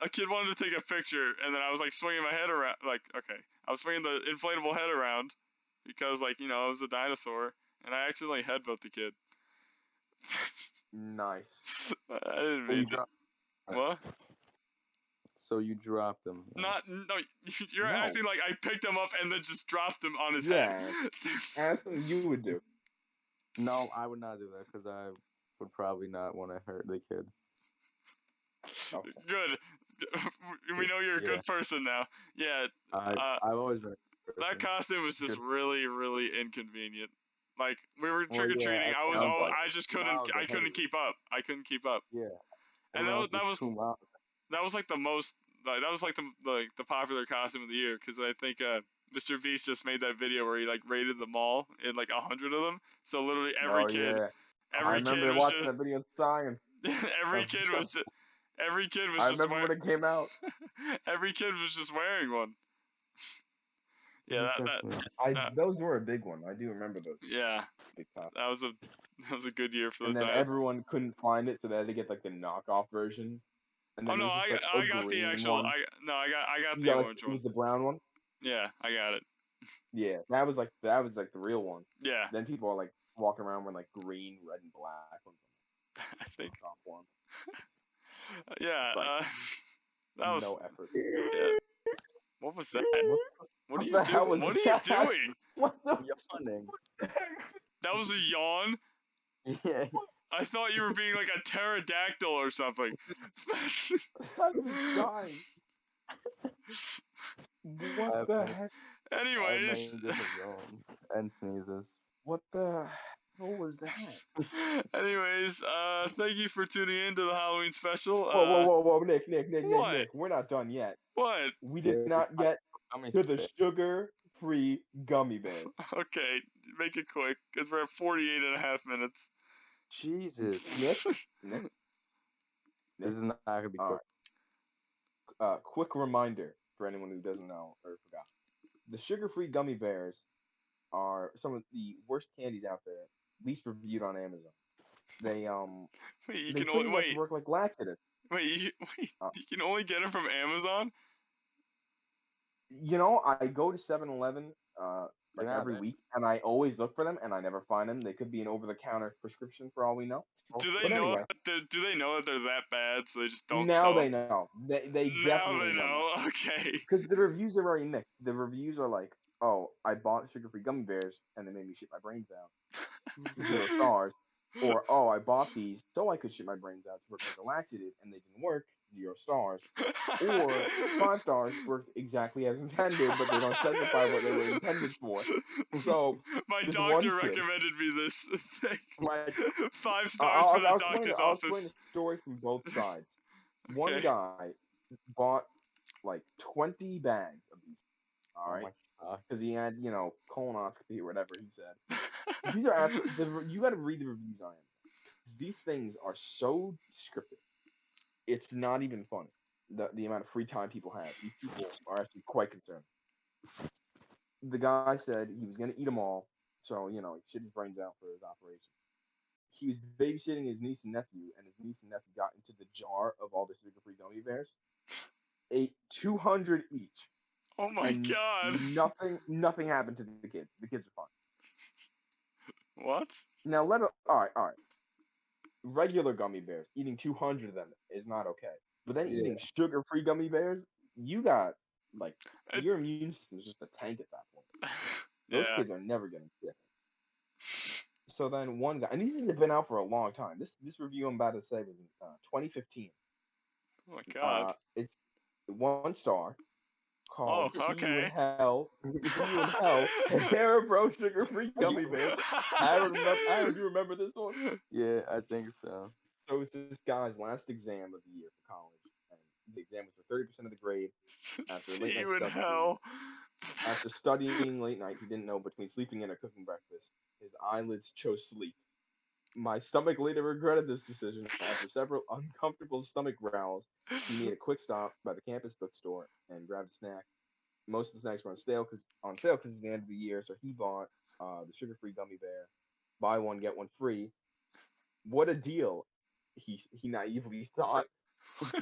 A kid wanted to take a picture, and then I was like swinging my head around. Like, okay, I was swinging the inflatable head around because, like, it was a dinosaur, and I accidentally headbutt the kid. Nice. I didn't mean to. What? So you dropped him. No, you're No. acting like I picked him up and then just dropped him on his Yeah. head. That's what you would do. No, I would not do that because I would probably not want to hurt the kid. Okay. Good. We know you're a good person now. Yeah. I've always been. That costume was just really, really inconvenient. Like we were Well, trick or treating. yeah, I just couldn't. miles I ahead couldn't of keep up. I couldn't keep up. Yeah. And Everyone that else was 2 miles. that was like the most. Like, that was like the popular costume of the year because I think Mr. Beast just made that video where he like rated them all in like 100 of them. So literally every kid, Yeah. every I remember kid was watching just that video in science. every kid was just I remember when it came out. every kid was just wearing one. Yeah, those were a big one. I do remember those. Yeah, Big top. that was a good year for And the then dinosaur. everyone couldn't find it, so they had to get like the knockoff version. And Oh then no, it was just, I like, a got the green actual. one. I got You the got, like, orange it one. was the brown one. Yeah, I got it. Yeah, that was like the real one. Yeah, Then people are like walking around with like green, red, and black ones. I think. Top one. Yeah, It's like, that was no effort. Yeah. What was that? What are you the hell doing? was What are you that? doing? What the? Yawning. That was a yawn. Yeah. I thought you were being like a pterodactyl or something. I was dying. What the heck? Anyways. many different yawns and sneezes. What the hell was that? Anyways, thank you for tuning in to the Halloween special. Whoa, Nick. What? We're not done yet. What? We did not get to the sugar-free gummy bears. Okay, make it quick, because we're at 48 and a half minutes. Jesus. Nick? This is not going to be quick. Right. Quick reminder for anyone who doesn't know or forgot. The sugar-free gummy bears are some of the worst candies out there, least reviewed on Amazon. They Wait, they pretty much work like laxative. You can only get them from Amazon? You know, I go to 7-Eleven like every week, and I always look for them, and I never find them. They could be an over-the-counter prescription for all we know. Do they know that they're that bad, so they just don't now sell they them? know. They definitely know. Okay. Because the reviews are very mixed. The reviews are like, oh, I bought sugar-free gummy bears, and they made me shit my brains out. 0 stars. Or, oh, I bought these so I could shit my brains out to work as a laxative, and they didn't work. 0 stars. Or 5 stars worked exactly as intended, but they don't specify what they were intended for. So my doctor recommended me this thing. 5 stars for the doctor's office. I'll explain the story from both sides. Okay. One guy bought like 20 bags of these. All right, because he had, you know, colonoscopy or whatever he said. These are absolutely, you got to read the reviews on it. These things are so descriptive. It's not even funny. The amount of free time people have. These people are actually quite concerned. The guy said he was going to eat them all, so, you know, he shit his brains out for his operation. He was babysitting his niece and nephew, and his niece and nephew got into the jar of all the sugar-free gummy bears, ate 200 each. Oh my god! Nothing happened to the kids. The kids are fine. What? Now all right. Regular gummy bears, eating 200 of them is not okay. But then eating sugar-free gummy bears, you got like your immune system is just a tank at that point. Those kids are never getting sick. So then one guy, and these have been out for a long time. This review I'm about to say was in 2015. Oh my god! It's 1 star. Called See You in Hell, Haribo sugar-free gummy bears. Aaron, do you remember this one? Yeah, I think so. So it was this guy's last exam of the year for college, and the exam was for 30% of the grade. After late night studying, after studying late night, he didn't know between sleeping in or cooking breakfast. His eyelids chose sleep. My stomach later regretted this decision. After several uncomfortable stomach growls, he made a quick stop by the campus bookstore and grabbed a snack. Most of the snacks were on sale because it's the end of the year, so he bought the sugar-free gummy bear, buy one get one free. What a deal! He naively thought.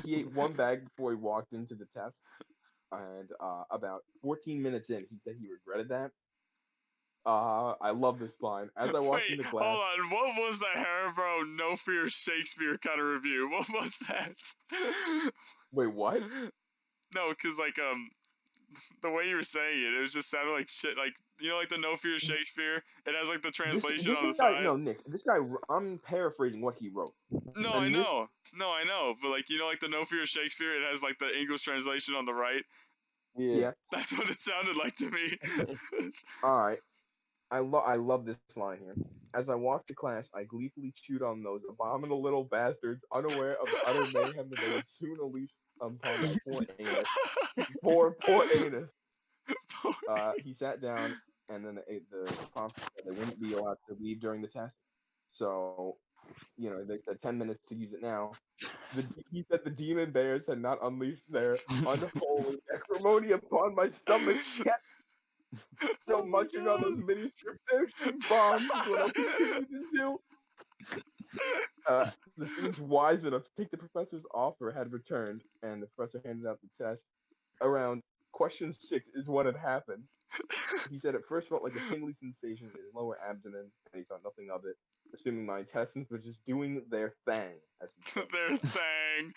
He ate 1 bag before he walked into the test, and about 14 minutes in, he said he regretted that. I love this line. As I walked into class. Hold on. What was that Haribo No Fear Shakespeare kind of review? What was that? Wait, what? No, because like the way you were saying it, it just sounded like shit. Like, you know, like the No Fear Shakespeare. It has like the translation on the side. No, Nick. This guy. I'm paraphrasing what he wrote. No, I know. No, I know. But like, you know, like the No Fear Shakespeare. It has like the English translation on the right. Yeah. That's what it sounded like to me. All right. I love this line here. As I walked to class, I gleefully chewed on those abominable little bastards, unaware of the utter mayhem that they would soon unleash upon my poor anus. Poor anus. He sat down, and then the prompter said they wouldn't be allowed to leave during the test. So, you know, they said 10 minutes to use it now. He said the demon bears had not unleashed their unholy acrimony upon my stomach yet. So munching on those miniature parachute bombs is what I'll continue to do. The students wise enough to take the professor's offer had returned, and the professor handed out the test. Around question 6 is what had happened. He said it first felt like a tingly sensation in his lower abdomen, and he thought nothing of it, assuming my intestines were just doing their thing. As he said. Their thing.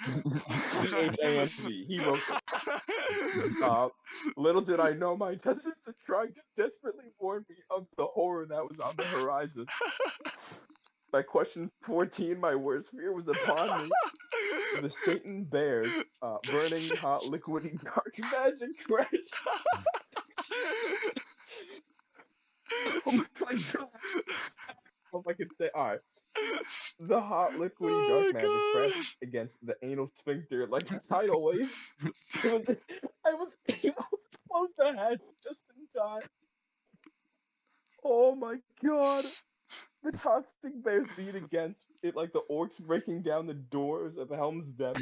T-H-A-N-G. He wrote it. Little did I know my intestines were trying to desperately warn me of the horror that was on the horizon. By question 14, my worst fear was upon me. The Satan bears, burning hot, liquidy, dark magic crash. Oh my god. What I could say. Alright. The hot liquidy dark magic pressed against the anal sphincter like a tidal wave. I was able to close the hatch just in time. Oh my god. The toxic bears beat against it like the orcs breaking down the doors of Helm's Deep.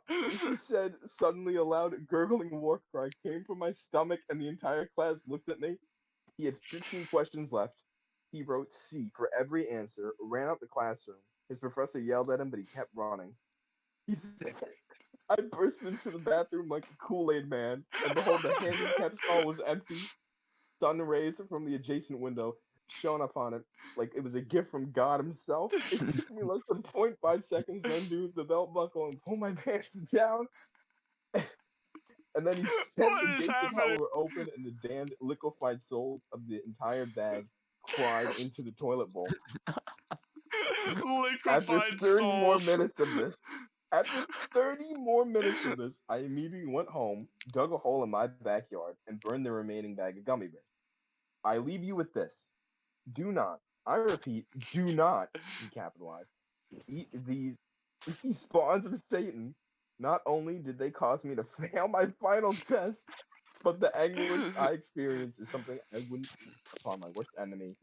He said suddenly a loud gurgling war cry came from my stomach and the entire class looked at me. He had 15 questions left. He wrote C for every answer, ran out the classroom. His professor yelled at him, but he kept running. He said, I burst into the bathroom like a Kool-Aid man, and behold, the handicap stall was empty. Sun rays from the adjacent window shone upon it like it was a gift from God himself. It took me less than 0.5 seconds to undo the belt buckle and pull my pants down. And then he said What the is gates of happening? hell were open and the damned liquefied souls of the entire bag cried into the toilet bowl. After Liquefied 30 more souls. minutes of this, after 30 more minutes of this, I immediately went home, dug a hole in my backyard, and burned the remaining bag of gummy bears. I leave you with this. Do not, I repeat, do not, he capitalized, eat these spawns of Satan. Not only did they cause me to fail my final test, but the anguish I experienced is something I wouldn't wish upon my worst enemy.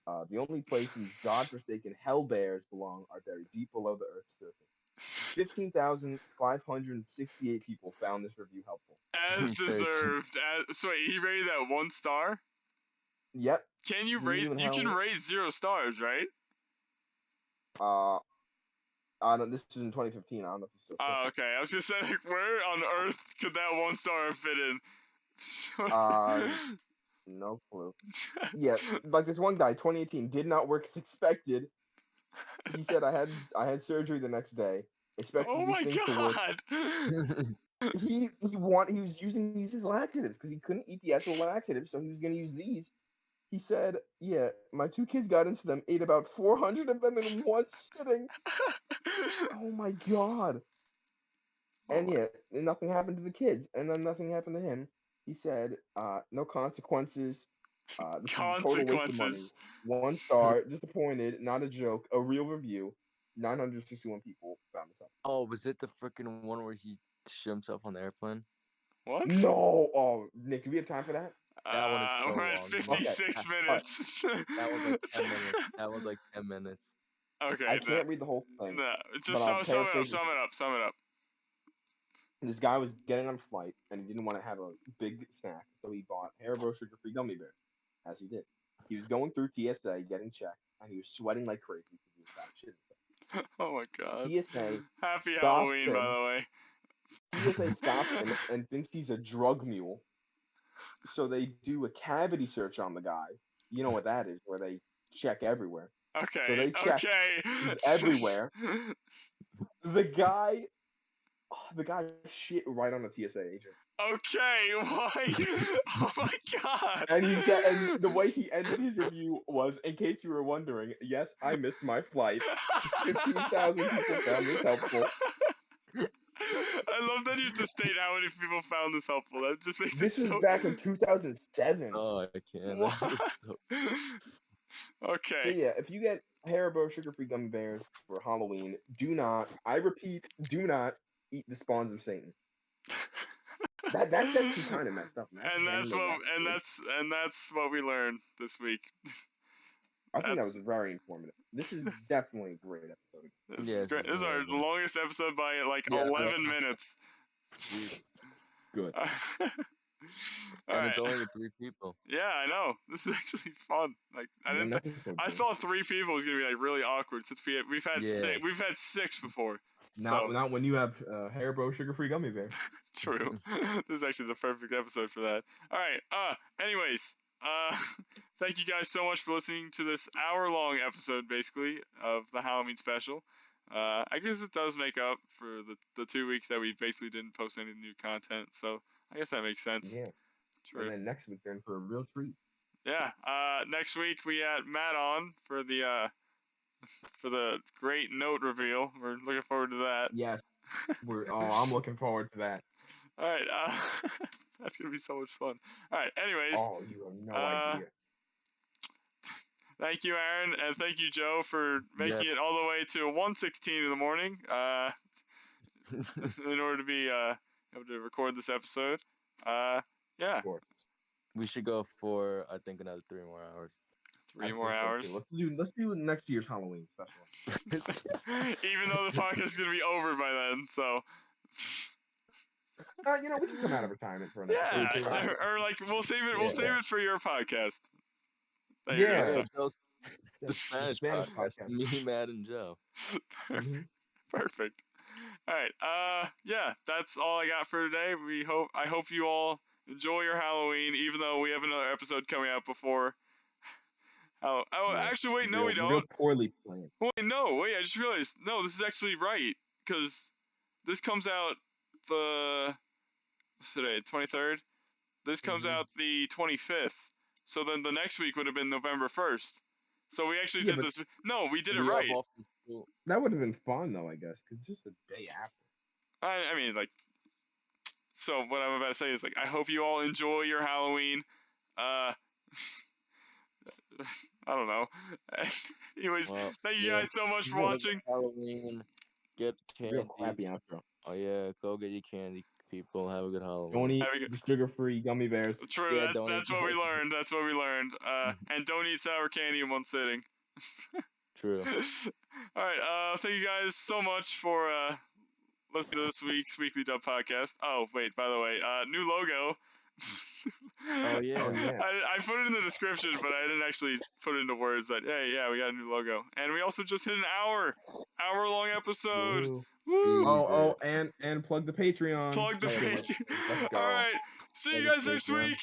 The only place these godforsaken hell bears belong are buried deep below the earth's surface. 15,568 people found this review helpful. As deserved. So wait, he rated that 1 star? Yep. Can you Leave rate? you in You can hell. rate 0 stars, right? I don't. This is in 2015. I don't know if it's still. Oh, okay. I was gonna say, like, where on earth could that 1 star fit in? No clue. Yeah, like this one guy, 2018, did not work as expected. He said I had surgery the next day. Expected Oh these my things to work. god! He was using these as laxatives because he couldn't eat the actual laxatives, so he was gonna use these. He said, "Yeah, my 2 kids got into them, ate about 400 of them in one sitting." Oh my god! Oh And my yet nothing happened to the kids, and then nothing happened to him. He said, "No consequences. This is a total waste of money. consequences. 1 star, disappointed, not a joke, a real review." 961 people found this up. Oh, was it the freaking one where he shit himself on the airplane? What? No, oh Nick, do we have time for that? That one is so We're at long. 56 Okay, minutes. That was like 10 minutes. That was like 10 minutes. Okay, I can't read the whole thing, no. but Just I'll sum it up. paraphrase. Sum it up. Sum it up. This guy was getting on a flight and he didn't want to have a big snack, so he bought Haribo sugar-free gummy bears, as he did. He was going through TSA getting checked, and he was sweating like crazy because he was about to shit himself. Oh my god. TSA Happy stops Halloween, him. by the way. TSA stops him and thinks he's a drug mule, so they do a cavity search on the guy. You know what that is, where they check everywhere. Okay. So they check everywhere. The guy shit right on the TSA agent. Okay, why? Oh my god. And he said, and the way he ended his review was, in case you were wondering, yes, I missed my flight. 15,000 people found this helpful. I love that you have to state how many people found this helpful. That just makes This it was so... back in 2007. Oh, I can't. What? So... So Okay. yeah, if you get Haribo sugar-free gummy bears for Halloween, do not, I repeat, do not eat the spawns of Satan. That's actually kind of messed up, man. And that's what we learned this week. I think that was very informative. This is definitely a great episode. This Yeah, is great. This is our amazing. longest episode by like Yeah, 11 minutes. Jeez. Good. And it's only with 3 people. Yeah, I know. This is actually fun. Like One episode, I dude. thought 3 people was gonna be like really awkward since we've had Yeah. we've had 6 before. Not when you have Haribo sugar-free gummy bear. True. This is actually the perfect episode for that. All right. Anyways, thank you guys so much for listening to this hour-long episode, basically, of the Halloween special. I guess it does make up for the 2 weeks that we basically didn't post any new content. So I guess that makes sense. Yeah. True. And then next week they're in for a real treat. Yeah. Next week we had Matt on for the great note reveal. We're looking forward to that. Yes. I'm looking forward to that. All right. That's gonna be so much fun. All right. Anyways. Oh, you have no idea. Thank you, Aaron, and thank you, Joe, for making it all the way to 1:16 in the morning in order to be able to record this episode. Yeah. Of course. We should go for, I think, another 3 more hours. 3 more hours. Let's do next year's Halloween special. Even though the podcast is gonna be over by then, so. You know, we can come out of retirement for an episode. Yeah, or like we'll save it. We'll save it for your podcast. Yeah. The Spanish podcast. Me, Matt, and Joe. Perfect. All right. Yeah, that's all I got for today. I hope you all enjoy your Halloween, even though we have another episode coming out before. Actually, wait, no, we don't. Real poorly planned. Wait, I just realized. No, this is actually right, because this comes out what's today, 23rd? This comes out the 25th. So then the next week would have been November 1st. So we actually did this. No, we did it right. That would have been fun, though, I guess, because it's just a day after. I mean, like, so what I'm about to say is, like, I hope you all enjoy your Halloween. I don't know. Anyways, thank you guys so much for watching. Halloween, get candy. Real happy outro. Oh yeah, go get your candy, people. Have a good Halloween. Don't eat the sugar-free gummy bears. True, that's what we learned. That's what we learned. And don't eat sour candy in one sitting. True. All right. Thank you guys so much for listening to this week's Weekly Dub podcast. Oh wait, by the way, new logo. Oh yeah. I put it in the description, but I didn't actually put it into words that, hey, yeah, we got a new logo. And we also just hit an hour-long episode. Woo. And plug the Patreon. Plug the Patreon. All right. See you guys next week.